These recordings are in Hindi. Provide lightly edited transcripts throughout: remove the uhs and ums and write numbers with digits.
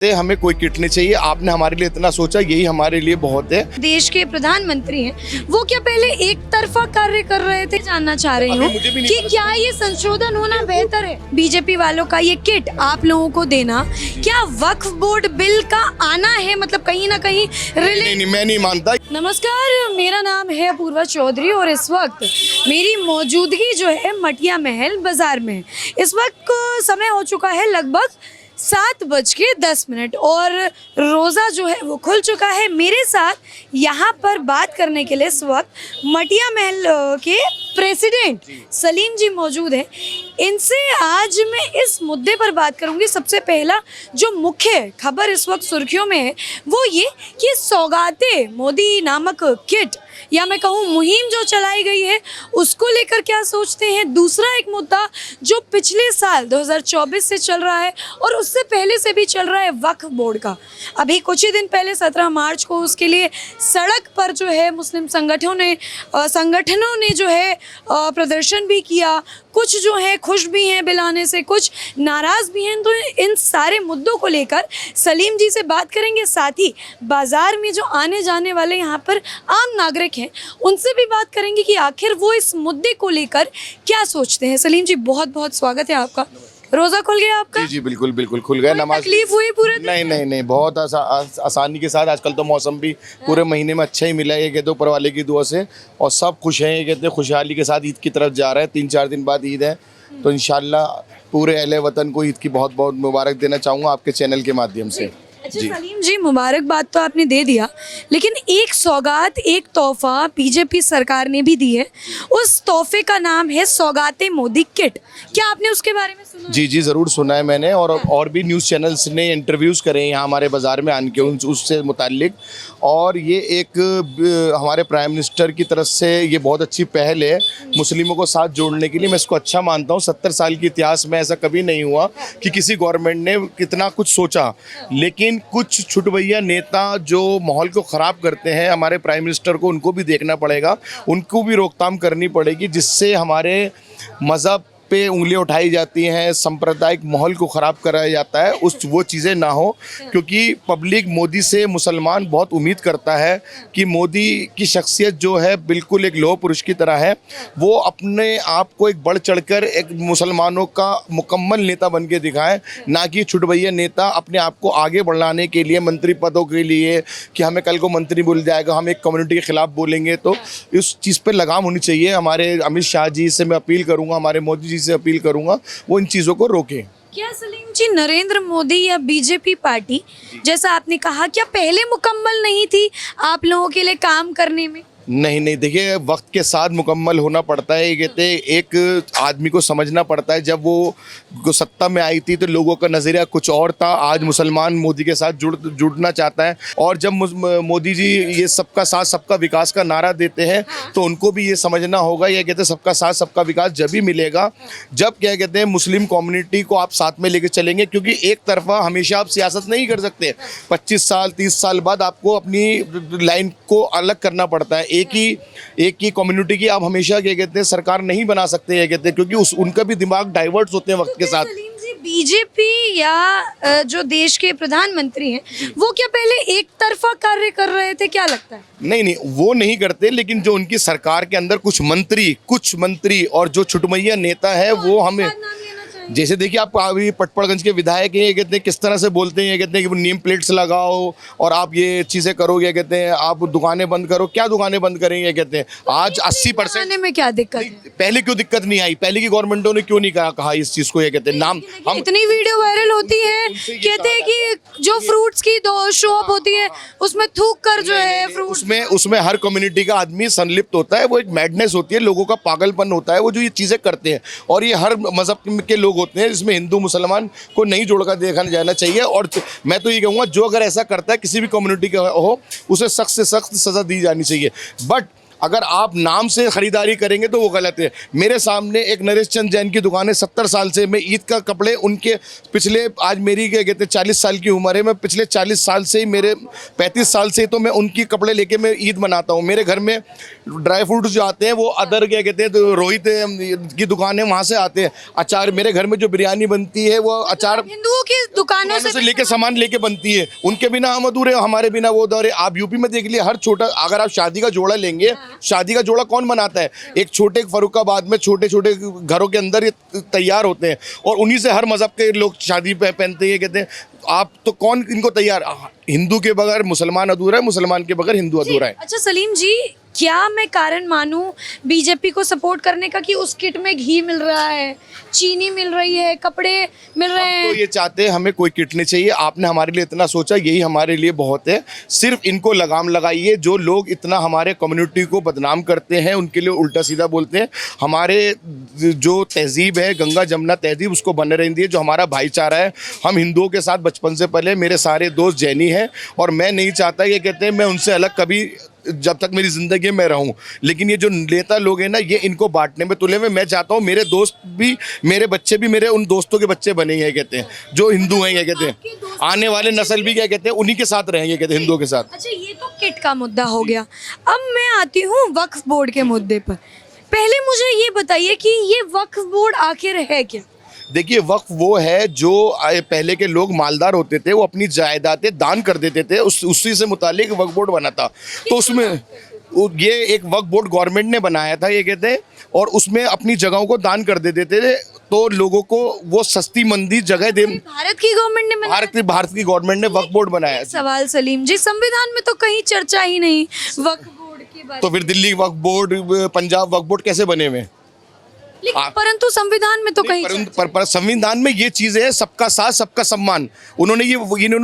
हमें कोई किट नहीं चाहिए। आपने हमारे लिए इतना सोचा, यही हमारे लिए बहुत है। देश के प्रधानमंत्री हैं, वो क्या पहले एक तरफा कार्य कर रहे थे? जानना चाह रही हूँ कि क्या ये संशोधन होना बेहतर है? बीजेपी वालों का ये किट आप लोगों को देना, क्या वक्फ बोर्ड बिल का आना है, मतलब कहीं ना कहीं नहीं, मैं नहीं मानता। नमस्कार, मेरा नाम है अपूर्वा चौधरी और इस वक्त मेरी मौजूदगी जो है मटिया महल बाजार में। इस वक्त को समय हो चुका है लगभग 7:10 और रोज़ा जो है वो खुल चुका है। मेरे साथ यहाँ पर बात करने के लिए इस वक्त मटिया महल के प्रेसिडेंट सलीम जी मौजूद हैं। इनसे आज मैं इस मुद्दे पर बात करूंगी। सबसे पहला जो मुख्य खबर इस वक्त सुर्खियों में है वो ये कि सौगाते मोदी नामक किट या मैं कहूँ मुहिम जो चलाई गई है उसको लेकर क्या सोचते हैं। दूसरा एक मुद्दा जो पिछले साल 2024 से चल रहा है और उससे पहले से भी चल रहा है वक्फ बोर्ड का। अभी कुछ ही दिन पहले 17 मार्च को उसके लिए सड़क पर जो है मुस्लिम संगठनों ने जो है प्रदर्शन भी किया। कुछ जो है खुश भी हैं बिल आने से, कुछ नाराज़ भी हैं। तो इन सारे मुद्दों को लेकर सलीम जी से बात करेंगे। साथ ही बाज़ार में जो आने जाने वाले यहाँ पर आम नागरिक हैं उनसे भी बात करेंगे कि आखिर वो इस मुद्दे को लेकर क्या सोचते हैं। सलीम जी, बहुत बहुत स्वागत है आपका। रोज़ा खुल गया आपका? जी बिल्कुल बिल्कुल खुल गया। नमाज तकलीफ हुई पूरे दिन? नहीं, बहुत आसानी के साथ। आजकल तो मौसम भी पूरे महीने में अच्छा ही मिला है, ये कहते ऊपर वाले की दुआ से, और सब खुश हैं। ये कहते खुशहाली के साथ ईद की तरफ जा रहा है। 3-4 दिन बाद ईद है, तो इंशाल्लाह पूरे अहले वतन को ईद की बहुत बहुत मुबारक देना चाहूँगा आपके चैनल के माध्यम से। अच्छा सलीम जी, मुबारकबाद तो आपने दे दिया, लेकिन एक सौगात, एक तोहफा बीजेपी सरकार ने भी दी है। उस तोहफे का नाम है सौगाते मोदी किट। क्या आपने उसके बारे में सुना? जी ज़रूर सुना है मैंने, और भी न्यूज़ चैनल्स ने इंटरव्यूज़ करे यहाँ हमारे बाज़ार में आने के उससे मुताल्लिक। और ये एक हमारे प्राइम मिनिस्टर की तरफ से ये बहुत अच्छी पहल है मुस्लिमों को साथ जोड़ने के लिए। मैं इसको अच्छा मानता हूँ। 70 साल के इतिहास में ऐसा कभी नहीं हुआ कि किसी गवर्नमेंट ने कितना कुछ सोचा, लेकिन कुछ छुटभैया नेता जो माहौल को ख़राब करते हैं, हमारे प्राइम मिनिस्टर को उनको भी देखना पड़ेगा, उनको भी रोकथाम करनी पड़ेगी, जिससे हमारे मज़हब पे उंगलियां उठाई जाती हैं, सांप्रदायिक माहौल को ख़राब कराया जाता है। वो चीज़ें ना हो, क्योंकि पब्लिक मोदी से, मुसलमान बहुत उम्मीद करता है कि मोदी की शख्सियत जो है बिल्कुल एक लौह पुरुष की तरह है। वो अपने आप को एक बढ़ चढ़कर एक मुसलमानों का मुकम्मल नेता बन के दिखाए, ना कि छुटभैया नेता अपने आप को आगे बढ़ाने के लिए, मंत्री पदों के लिए, कि हमें कल को मंत्री बोल जाएगा, हम एक कम्युनिटी के ख़िलाफ़ बोलेंगे। तो इस चीज़ पर लगाम होनी चाहिए। हमारे अमित शाह जी से मैं अपील करूँगा, हमारे मोदी जी से अपील करूंगा, वो इन चीजों को रोकें। क्या सलीम जी, नरेंद्र मोदी या बीजेपी पार्टी, जैसा आपने कहा, क्या पहले मुकम्मल नहीं थी आप लोगों के लिए काम करने में? नहीं, देखिए वक्त के साथ मुकम्मल होना पड़ता है। ये कहते एक आदमी को समझना पड़ता है। जब वो सत्ता में आई थी तो लोगों का नज़रिया कुछ और था। आज मुसलमान मोदी के साथ जुड़ना चाहता है, और जब मोदी जी ये सबका साथ सबका विकास का नारा देते हैं तो उनको भी ये समझना होगा। ये कहते हैं सबका साथ सबका विकास जब भी मिलेगा जब क्या कहते हैं मुस्लिम कम्युनिटी को आप साथ में लेकर चलेंगे, क्योंकि एक तरफा हमेशा आप सियासत नहीं कर सकते। 25 साल 30 साल बाद आपको अपनी लाइन को अलग करना पड़ता है। एक ही कम्युनिटी की आप हमेशा क्या कहते हैं सरकार नहीं बना सकते, ये कहते हैं, क्योंकि उनका भी दिमाग डाइवर्ट होते हैं वक्त के साथ। बीजेपी या जो देश के प्रधानमंत्री हैं वो क्या पहले एक तरफा कार्य कर रहे थे? क्या लगता है? नहीं, वो नहीं करते, लेकिन जो उनकी सरकार के अंदर कुछ मंत्री और जो छुटमैया नेता है वो हमें, जैसे देखिए आप अभी पटपड़गंज के विधायक हैं, ये कहते हैं किस तरह से बोलते हैं। ये कहते हैं कि नेम प्लेट्स लगाओ और आप ये चीज़ें करो। ये कहते हैं आप दुकानें बंद करो। क्या दुकानें बंद करेंगे? ये कहते हैं आज 80% में क्या दिक्कत है? पहले क्यों दिक्कत नहीं आई? पहले की गवर्नमेंटों ने क्यों नहीं कहा इस चीज़ को? ये कहते हैं नाम हम इतनी वीडियो वायरल होती है, कहते हैं कि जो फ्रूट्स की शॉप होती है उसमें थूक कर जो है फ्रूट, उसमें हर कम्युनिटी का आदमी संलिप्त होता है। वो एक मैडनेस होती है, लोगों का पागलपन होता है वो जो ये चीज़ें करते हैं। और ये हर मजहब के लोग होते हैं, इसमें हिंदू मुसलमान को नहीं जोड़कर देखा जाना चाहिए। और मैं तो ये कहूँगा जो अगर ऐसा करता है किसी भी कम्युनिटी का हो, उसे सख्त से सख्त सज़ा दी जानी चाहिए। बट अगर आप नाम से खरीदारी करेंगे तो वो गलत है। मेरे सामने एक नरेश चंद जैन की दुकान है, 70 साल से मैं ईद का कपड़े उनके पिछले, आज मेरी क्या कहते हैं 40 साल की उम्र है, मैं पिछले 40 साल से ही, मेरे 35 साल से तो मैं उनकी कपड़े लेके मैं ईद मनाता हूँ। मेरे घर में ड्राई फ्रूट्स जो आते हैं वो अदर क्या कहते हैं, तो रोहित की दुकान है वहाँ से आते हैं। अचार, मेरे घर में जो बिरयानी बनती है वो अचार हिंदुओं की दुकानों से लेके सामान लेके बनती है। उनके बिना हम अधूरे, हमारे बिना वो अधूरे। आप यूपी में देख लिए, हर छोटा, अगर आप शादी का जोड़ा लेंगे, शादी का जोड़ा कौन बनाता है? एक छोटे फरुखाबाद में छोटे छोटे घरों के अंदर ये तैयार होते हैं और उन्हीं से हर मजहब के लोग शादी पहनते हैं। कहते हैं आप तो कौन इनको तैयार, हिंदू के बगैर मुसलमान अधूरा है, मुसलमान के बगैर हिंदू अधूरा है। अच्छा सलीम जी, क्या मैं कारण मानूं बीजेपी को सपोर्ट करने का कि उस किट में घी मिल रहा है, चीनी मिल रही है, कपड़े मिल रहे हैं? तो ये चाहते हैं हमें कोई किट नहीं चाहिए। आपने हमारे लिए इतना सोचा, यही हमारे लिए बहुत है। सिर्फ इनको लगाम लगाइए। जो लोग इतना हमारे कम्युनिटी को बदनाम करते हैं, उनके लिए उल्टा सीधा बोलते हैं। हमारे जो तहजीब है, गंगा जमुना तहजीब, उसको बने रहने दिए। जो हमारा भाईचारा है, हम हिंदुओं के साथ बचपन से पले, मेरे सारे दोस्त जैनी हैं और मैं नहीं चाहता, ये कहते हैं मैं उनसे अलग कभी जब तक मेरी ज़िंदगी में रहूं। लेकिन ये जो नेता लोग हैं ना, ये इनको बांटने में तुले हुए। मैं चाहता हूं मेरे दोस्त भी, मेरे बच्चे भी मेरे उन दोस्तों के बच्चे बनेंगे, कहते हैं जो हिंदू हैं, क्या कहते हैं आने वाले नस्ल भी क्या कहते हैं उन्हीं के साथ रहेंगे, कहते हैं हिंदुओं के साथ। अच्छा, ये तो किट का मुद्दा हो गया। अब मैं आती हूँ वक्फ बोर्ड के मुद्दे पर। पहले मुझे ये बताइए कि ये वक्फ बोर्ड आखिर है क्या? देखिए, वक्फ वो है जो पहले के लोग मालदार होते थे, वो अपनी जायदादें दान कर देते थे, उसी से मुतालिक वक्फ बोर्ड बना था। तो उसमें ये एक वक्फ बोर्ड गवर्नमेंट ने बनाया था, ये कहते हैं, और उसमें अपनी जगहों को दान कर देते थे तो लोगों को वो सस्ती मंदी जगह दे। भारत की गवर्नमेंट ने बनाया? भारत की गवर्नमेंट ने वक्फ बोर्ड बनाया। सवाल सलीम जी, संविधान में तो कहीं चर्चा ही नहीं वक्फ बोर्ड की बात। तो फिर दिल्ली वक्फ बोर्ड, पंजाब वक्फ बोर्ड कैसे बने हुए? परंतु संविधान में तो कहीं पर संविधान में ये चीज है, सबका साथ सबका सम्मान। इन्होंने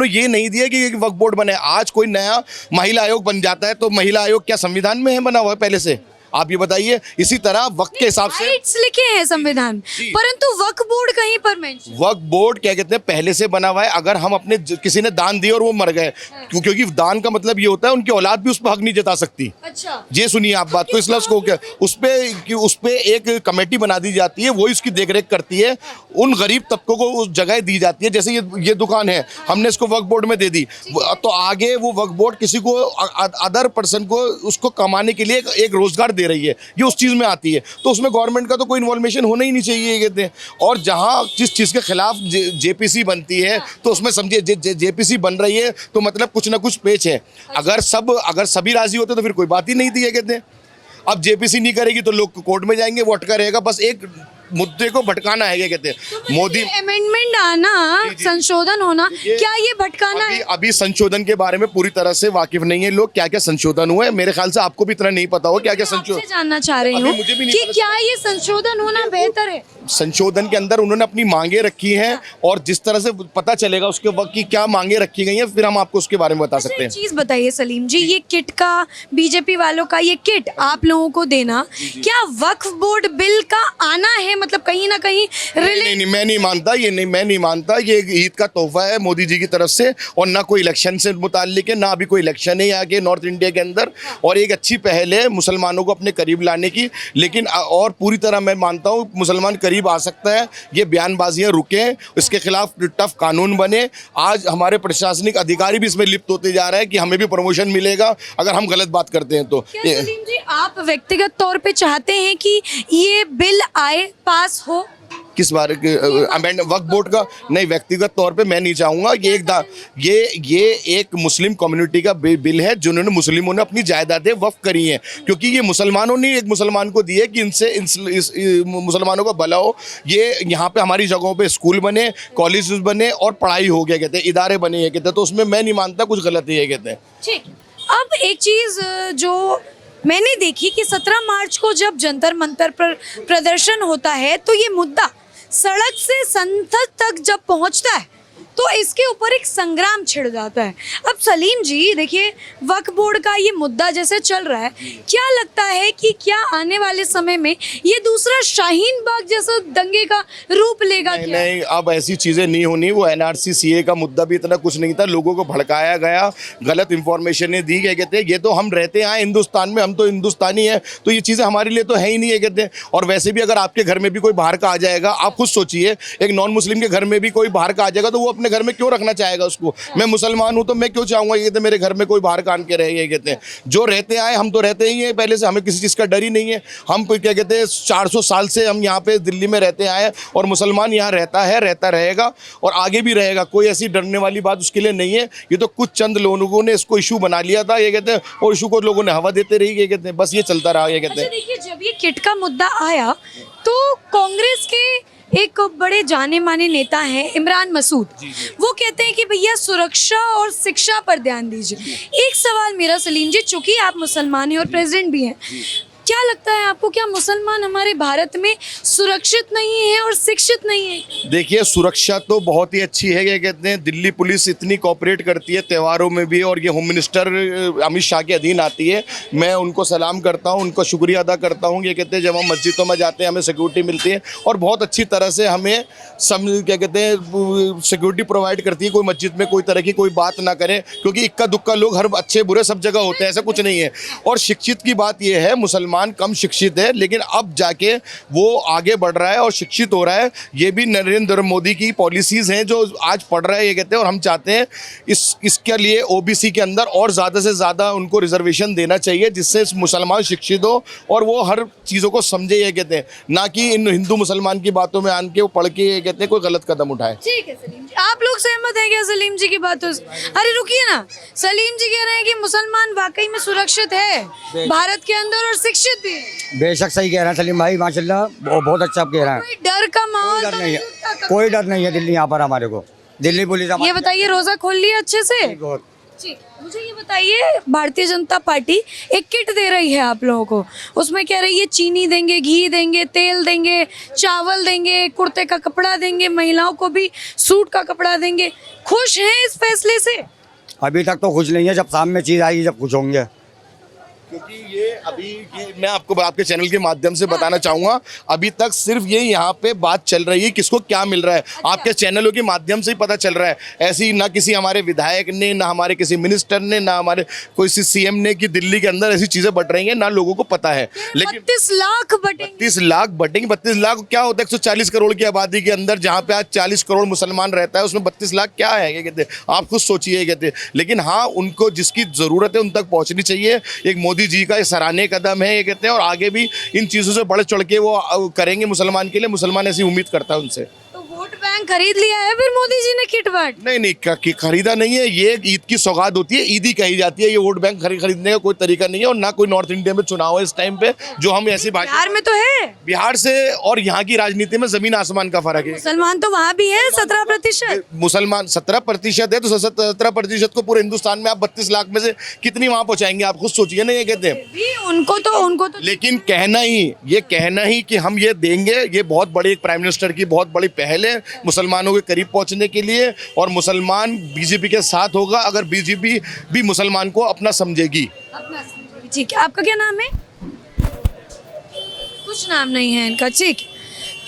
ये नहीं दिया कि वक्फ बोर्ड बने। आज कोई नया महिला आयोग बन जाता है तो महिला आयोग क्या संविधान में है बना हुआ है पहले से? आप ये बताइए। इसी तरह वक्त के हिसाब से राइट्स लिखे हैं संविधान में, परंतु वक्फ बोर्ड कहीं पर मेंशन। वक्फ बोर्ड क्या कहते हैं पहले से बना हुआ है। अगर हम अपने किसी ने दान दिए और वो मर गए, क्योंकि दान का मतलब ये होता है उनकी औलाद भी उस पर हक नहीं जता सकती। अच्छा, ये सुनिए आप बात को, इस लफ्ज़ को क्या, उस पे एक कमेटी बना दी जाती है, वो इसकी देखरेख करती है। उन गरीब तबकों को उस जगह दी जाती है। जैसे ये दुकान है, हमने इसको वक्फ बोर्ड में दे दी, तो आगे वो वक्फ बोर्ड किसी को अदर पर्सन को उसको कमाने के लिए एक रोजगार दे रही है, ये उस चीज़ में आती है। तो उसमें गवर्नमेंट का तो कोई इन्वॉल्वेशन होना ही नहीं चाहिए, कहते हैं। और जहाँ जिस चीज़ के खिलाफ जेपीसी बनती है, तो उसमें समझिए जेपीसी बन रही है तो मतलब कुछ ना कुछ पेच है। अगर सभी राजी होते तो फिर कोई बात ही नहीं थी, ये कहते हैं। अब जेपीसी नहीं करेगी तो लोग कोर्ट में जाएंगे, वो अटका रहेगा। बस एक मुद्दे को भटकाना है, ये कहते हैं। मोदी अमेंडमेंट आना, संशोधन होना, क्या ये भटकाना है? अभी संशोधन के बारे में पूरी तरह से वाकिफ नहीं है लोग, क्या क्या संशोधन हुए। मेरे ख्याल से आपको भी इतना नहीं पता हो क्या क्या संशोधन। जानना चाह रही हूँ कि क्या ये संशोधन होना बेहतर है? संशोधन के अंदर उन्होंने अपनी मांगे रखी हैं और जिस तरह से पता चलेगा उसके वक्त की क्या मांगे रखी गई हैं, फिर हम आपको उसके बारे में बता सकते हैं। चीज बताइए सलीम जी, ये किट का, बीजेपी वालों का ये किट आप लोगों को देना, क्या वक्फ बोर्ड बिल का आना है? मतलब कहीं ना कहीं नहीं, मैं नहीं मानता ये ईद का तोहफा है मोदी जी की तरफ से, और ना कोई इलेक्शन से मुताल्लिक है, ना अभी कोई इलेक्शन है यहाँ के नॉर्थ इंडिया के अंदर। और एक अच्छी पहल है मुसलमानों को अपने करीब लाने की। लेकिन और पूरी तरह मैं मानता हूँ मुसलमान करीब आ सकता है। ये बयानबाजियाँ रुकें, इसके खिलाफ टफ कानून बने। आज हमारे प्रशासनिक अधिकारी भी इसमें लिप्त होते जा रहे हैं कि हमें भी प्रमोशन मिलेगा अगर हम गलत बात करते हैं तो। सलीम जी, आप व्यक्तिगत तौर पे चाहते हैं कि ये बिल आए, पास हो? किस बारे के अमेंड वक्फ बोर्ड का? नहीं, व्यक्तिगत तौर पे मैं नहीं चाहूँगा। ये एक मुस्लिम कम्युनिटी का बिल है जिन्होंने मुस्लिमों ने अपनी जायदादें वक्फ करी हैं, क्योंकि ये मुसलमानों ने एक मुसलमान को दी है कि इनसे मुसलमानों का भला हो। ये यहाँ पे हमारी जगहों पे स्कूल बने, कॉलेज बने और पढ़ाई हो गया, कहते हैं इदारे बने, ये कहते हैं। तो उसमें मैं नहीं मानता कुछ गलत है, ये कहते हैं। ठीक, अब एक चीज़ जो मैंने देखी कि 17 मार्च को जब जंतर मंतर पर प्रदर्शन होता है तो ये मुद्दा सड़क से संसद तक जब पहुंचता है तो इसके ऊपर एक संग्राम छिड़ जाता है। अब सलीम जी देखिए, वक्फ बोर्ड का ये मुद्दा जैसे चल रहा है, क्या लगता है कि क्या आने वाले समय में ये दूसरा शाहीन बाग जैसा दंगे का रूप लेगा? नहीं क्या? नहीं, अब ऐसी चीज़ें नहीं होनी। वो एनआरसी सीए का मुद्दा भी इतना कुछ नहीं था, लोगों को भड़काया गया, गलत इंफॉर्मेशन दी। क्या कहते हैं, ये तो हम रहते हैं हिंदुस्तान में, हम तो हिंदुस्तानी हैं, तो ये चीज़ें हमारे लिए तो है ही नहीं है कहते हैं। और वैसे भी अगर आपके घर में भी कोई बाहर का आ जाएगा, आप खुद सोचिए, एक नॉन मुस्लिम के घर में भी कोई बाहर का आ जाएगा तो वो अपने घर में क्यों रखना चाहेगा उसको? मैं मुसलमान हूँ तो मैं क्यों चाहूँगा ये कहते मेरे घर में कोई बाहर का आन के रहे? ये कहते हैं जो रहते आए हम तो रहते ही हैं पहले से, हमें किसी चीज़ का डर ही नहीं है। हम क्या कहते हैं 400 साल से हम यहाँ पे दिल्ली में रहते आए, और मुसलमान यहाँ रहता है, रहता रहेगा और आगे भी रहेगा। कोई ऐसी डरने वाली बात उसके लिए नहीं है। ये तो कुछ चंद लोगों ने इसको इशू बना लिया था, ये कहते हैं, और इशू को लोगों ने हवा देते रही, ये कहते हैं, बस ये चलता रहा। ये कहते हैं देखिए, जब ये किट का मुद्दा आया तो कांग्रेस के एक बड़े जाने माने नेता हैं इमरान मसूद, वो कहते हैं कि भैया सुरक्षा और शिक्षा पर ध्यान दीजिए। एक सवाल मेरा सलीम जी, चूंकि आप मुसलमान हैं और प्रेसिडेंट भी हैं, क्या लगता है आपको, क्या मुसलमान हमारे भारत में सुरक्षित नहीं है और शिक्षित नहीं है? देखिए, सुरक्षा तो बहुत ही अच्छी है। ये कहते हैं दिल्ली पुलिस इतनी कोऑपरेट करती है त्योहारों में भी, और ये होम मिनिस्टर अमित शाह के अधीन आती है। मैं उनको सलाम करता हूँ, उनको शुक्रिया अदा करता हूँ। ये कहते हैं जब हम मस्जिदों में जाते हैं हमें सिक्योरिटी मिलती है, और बहुत अच्छी तरह से हमें क्या कहते हैं सिक्योरिटी प्रोवाइड करती है। कोई मस्जिद में कोई तरह की कोई बात ना करे, क्योंकि इक्का दुक्का लोग हर अच्छे बुरे सब जगह होते हैं, ऐसा कुछ नहीं है। और शिक्षित की बात यह है, मुसलमान कम शिक्षित है, लेकिन अब जाके वो आगे बढ़ रहा है और शिक्षित हो रहा है। ये भी नरेंद्र मोदी की पॉलिसीज हैं जो आज पढ़ रहा है, ये कहते हैं। और हम चाहते हैं इसके लिए ओबीसी के अंदर और ज़्यादा से ज़्यादा उनको रिजर्वेशन देना चाहिए, जिससे मुसलमान शिक्षित हो और वो हर चीज़ों को समझे, ये कहते हैं, ना कि इन हिंदू मुसलमान की बातों में आन के वो पढ़ के ये कहते हैं कोई गलत कदम उठाए। ठीक है सलीम जी, आप लोग सहमत हैं क्या सलीम जी की बातों से? अरे रुकिए ना, सलीम जी कह रहे हैं कि मुसलमान वाकई में सुरक्षित है भारत के अंदर और शिक्षित भी है। बेशक सही कह रहे हैं सलीम भाई, माशाल्लाह बहुत अच्छा आप कह रहे हैं। कोई डर का माहौल डर नहीं है, कोई डर नहीं है दिल्ली यहाँ पर हमारे को। दिल्ली पुलिस ये बताइए, रोजा खोल लिया अच्छे से? बहुत ठीक, मुझे ये बताइए, भारतीय जनता पार्टी एक किट दे रही है आप लोगों को, उसमें कह रही है चीनी देंगे, घी देंगे, तेल देंगे, चावल देंगे, कुर्ते का कपड़ा देंगे, महिलाओं को भी सूट का कपड़ा देंगे। खुश हैं इस फैसले से? अभी तक तो खुश नहीं है, जब सामने चीज आएगी जब खुश होंगे। क्योंकि ये अभी मैं आपको आपके चैनल के माध्यम से बताना चाहूँगा, अभी तक सिर्फ ये यहाँ पे बात चल रही है किसको क्या मिल रहा है, आपके चैनलों के माध्यम से ही पता चल रहा है। ऐसी ना किसी हमारे विधायक ने, ना हमारे किसी मिनिस्टर ने, ना हमारे कोई सीएम ने कि दिल्ली के अंदर ऐसी चीज़ें बढ़ रही हैं, ना लोगों को पता है। लेकिन 32 लाख बटेंगे। 32 लाख बटेंगे। 32 लाख क्या होता है 140 करोड़ की आबादी के अंदर, जहाँ पे आज 40 करोड़ मुसलमान रहता है, उसमें 32 लाख क्या है? ये कहते हैं, आप खुद सोचिए। कहते हैं, लेकिन हाँ, उनको जिसकी ज़रूरत है उन तक पहुँचनी चाहिए। एक मोदी जी का सराहनीय कदम है, ये कहते हैं, और आगे भी इन चीज़ों से बढ़ चढ़ के वो करेंगे मुसलमान के लिए। मुसलमान ऐसी उम्मीद करता है उनसे। तो वोट बैंक खरीद लिया है फिर मोदी जी ने किट बांट? नहीं, खरीदा नहीं है। ये ईद की सौगात होती है, ईदी कही जाती है। ये वोट बैंक खरीदने का कोई तरीका नहीं है, और ना कोई नॉर्थ इंडिया में चुनाव है इस टाइम पे जो हम ऐसी भाषा। बिहार में तो है। बिहार से और यहाँ की राजनीति में जमीन आसमान का फर्क है। मुसलमान तो वहाँ भी है 17%। मुसलमान 17% है, तो 17% को पूरे हिंदुस्तान में आप 32 लाख में से कितनी वहां पहुंचाएंगे? आप खुद सोचिए ना। ये कहते हैं भी उनको तो लेकिन कहना ही कि हम ये देंगे, ये बहुत बड़ी एक प्राइम मिनिस्टर की बहुत बड़ी पहल है मुसलमानों के करीब पहुंचने के लिए। और मुसलमान बीजेपी के साथ होगा अगर बीजेपी भी मुसलमान को अपना समझेगी। ठीक है, आपका क्या नाम है? कुछ नाम नहीं है इनका। ठीक,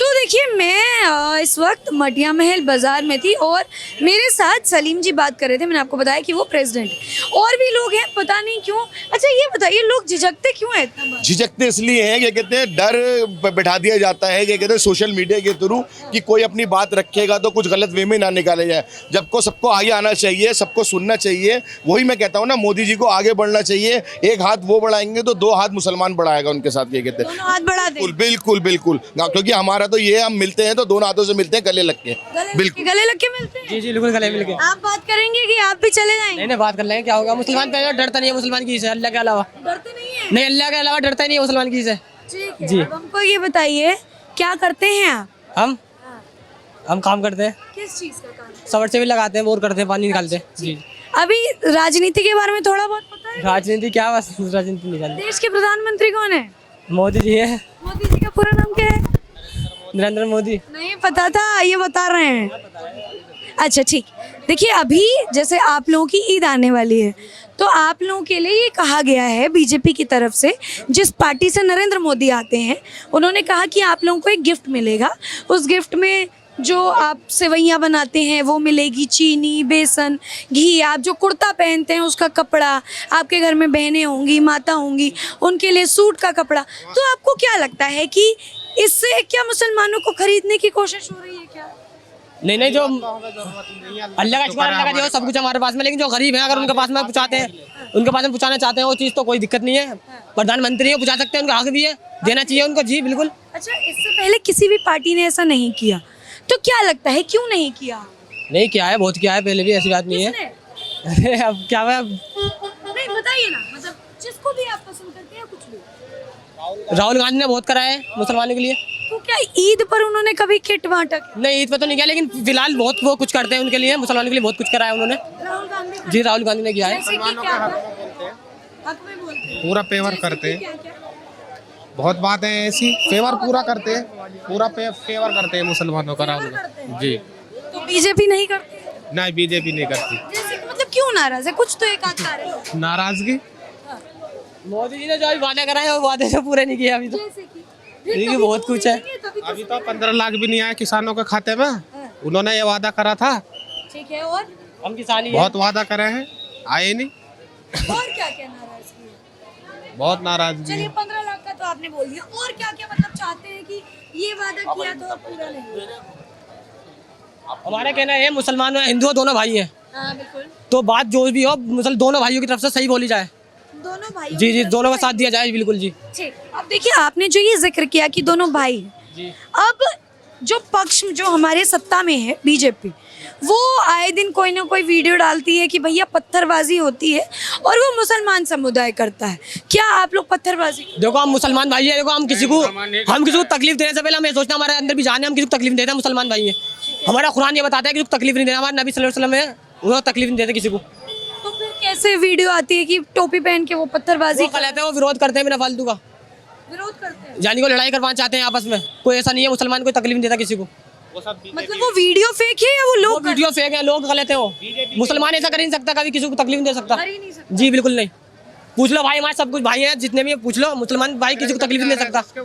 तो देखिए, मैं इस वक्त मटिया महल बाजार में थी और मेरे साथ सलीम जी बात कर रहे थे। मैंने आपको बताया कि वो प्रेसिडेंट, और भी लोग हैं, पता नहीं क्यों। अच्छा ये बताइए, लोग झिझकते क्यों हैं इतना? झिझकते इसलिए हैं कि कहते हैं डर बैठा दिया जाता है, कि कहते हैं सोशल मीडिया के थ्रू कि कोई अपनी बात रखेगा तो कुछ गलत वे में ना निकाले जाए। जबको सबको आगे आना चाहिए, सबको सुनना चाहिए। वही मैं कहता हूँ ना, मोदी जी को आगे बढ़ना चाहिए। एक हाथ वो बढ़ाएंगे तो 2 हाथ मुसलमान बढ़ाएगा उनके साथ। ये कहते हैं दोनों हाथ बढ़ा दें। बिल्कुल, क्योंकि हमारा तो ये, हम मिलते हैं तो दोनों हाथों से मिलते हैं, गले लग के। बिल्कुल गले लग के मिलते हैं। जी बिल्कुल गले मिल के। आप बात करेंगे कि आप भी चले जाएंगे? नहीं बात कर लेंगे, क्या होगा। मुसलमान पे डरता नहीं है मुसलमान की से, अल्लाह के अलावा डरते नहीं है? नहीं, अल्लाह के अलावा डरता नहीं है मुसलमान की से। ठीक है। जी। अब हमको ये बताइए, क्या करते हैं आप? हम काम करते हैं, किस चीज का काम? सवर से भी लगाते हैं, बोर करते हैं, पानी निकालते हैं। जी। अभी राजनीति के बारे में थोड़ा बहुत पता है? राजनीति क्या, बस राजनीति नहीं जानते। देश के प्रधानमंत्री कौन है? मोदी जी है। मोदी जी का पूरा नाम क्या है? नरेंद्र मोदी। नहीं पता था, ये बता रहे हैं। अच्छा ठीक, देखिए अभी जैसे आप लोगों की ईद आने वाली है, तो आप लोगों के लिए ये कहा गया है बीजेपी की तरफ से, जिस पार्टी से नरेंद्र मोदी आते हैं उन्होंने कहा कि आप लोगों को एक गिफ्ट मिलेगा। उस गिफ्ट में जो आप सेवइयाँ बनाते हैं वो मिलेगी, चीनी, बेसन, घी, आप जो कुर्ता पहनते हैं उसका कपड़ा, आपके घर में बहनें होंगी, माता होंगी, उनके लिए सूट का कपड़ा। तो आपको क्या लगता है कि इससे क्या मुसलमानों को खरीदने की कोशिश हो रही है क्या? नहीं, जो अल्लाह का शुक्र, अल्लाह का दिया सब कुछ हमारे पास में, लेकिन जो गरीब हैं अगर उनके पास में पहुँचाते हैं, उनके पास में पहुँचाना चाहते हैं वो चीज़ तो कोई दिक्कत नहीं है। प्रधानमंत्री है, पहुँचा सकते हैं, उनका हक भी है, देना चाहिए उनको। जी बिल्कुल। अच्छा, इससे पहले किसी भी पार्टी ने ऐसा नहीं किया, तो क्या लगता है क्यों नहीं किया? नहीं किया है, बहुत किया है पहले भी, ऐसी बात नहीं है। किसने? अरे अब क्या है, नहीं बताइए ना, मतलब जिसको भी आप पसंद करते हैं कुछ भी। राहुल गांधी ने बहुत करा है मुसलमानों के लिए। तो क्या ईद पर उन्होंने कभी किट बांटा? नहीं, ईद पे तो नहीं किया, लेकिन फिलहाल बहुत वो कुछ करते हैं उनके लिए, मुसलमानों के लिए बहुत कुछ करा है उन्होंने। राहुल गांधी का? जी राहुल गांधी ने किया है। जैसे कि क्या हक में बोलते हैं? पूरा फेवर करते हैं। क्या-क्या? बहुत बातें ऐसी फेवर पूरा करते हैं, पूरा फेवर करते हैं मुसलमानों का राहुल गांधी जी। तो बीजेपी नहीं करती? नहीं, बीजेपी नहीं करती। जैसे कि मतलब क्यों नाराज है? कुछ तो एक आध कारण है। नाराजगी मोदी जी ने जो अभी वादे कराए वो वादे तो पूरे नहीं किए अभी तो। जैसे कि देखिए बहुत कुछ है। अभी तो 15 लाख भी नहीं आया किसानों के खाते में। उन्होंने ये वादा करा था, ठीक है, और हम किसानी बहुत वादा करे हैं, आए नहीं। और क्या क्या नाराजगी है? बहुत नाराजगी चलिए है। 15 लाख का तो आपने बोल दिया, और क्या क्या मतलब चाहते हैं कि ये वादा किया तो अब पूरा नहीं? हमारा कहना है मुसलमान और हिंदू दोनों भाई हैं, हाँ बिल्कुल, तो बात जो भी हो दोनों भाइयों की तरफ से सही बोली जाए। दोनों भाई जी दोनों का साथ दिया जाए, बिल्कुल जी। ठीक। अब देखिए आपने जो ये जिक्र किया कि दोनों भाई हैं, जी। अब जो पक्ष जो हमारे सत्ता में है बीजेपी, वो आए दिन कोई ना कोई वीडियो डालती है कि भैया पत्थरबाजी होती है और वो मुसलमान समुदाय करता है। क्या आप लोग पत्थरबाजी? देखो हम मुसलमान भाई है, देखो हम किसी को तकलीफ देने से पहले हमें सोचना, हमारे अंदर भी जाने, हम किसी को तकलीफ नहीं देते, मुसलमान भाई है। हमारा कुरान ये बताता है कि तकलीफ नहीं देना, हमारे नबी सल्लल्लाहु अलैहि वसल्लम है, उन्हें तकलीफ नहीं देते किसी को। तो फिर कैसे वीडियो आती है कि टोपी पहन के वो पत्थरबाजी वो कहते हैं, वो विरोध करते हैं बिना फालतू का, विरोध करते हैं? जानी को लड़ाई करवाना चाहते हैं आपस में। कोई ऐसा नहीं है, मुसलमान कोई तकलीफ नहीं देता किसी को। मतलब वो वीडियो फेक है या वो लोग वीडियो फेक है, लोग गलत है। वो मुसलमान ऐसा कर ही नहीं सकता, कभी किसी को तकलीफ नहीं दे सकता। कर ही नहीं सकता। जी बिल्कुल नहीं। पूछ लो भाई, हमारे सब कुछ भाई हैं जितने भी, पूछ लो, मुसलमान भाई किसी को तकलीफ नहीं दे सकता।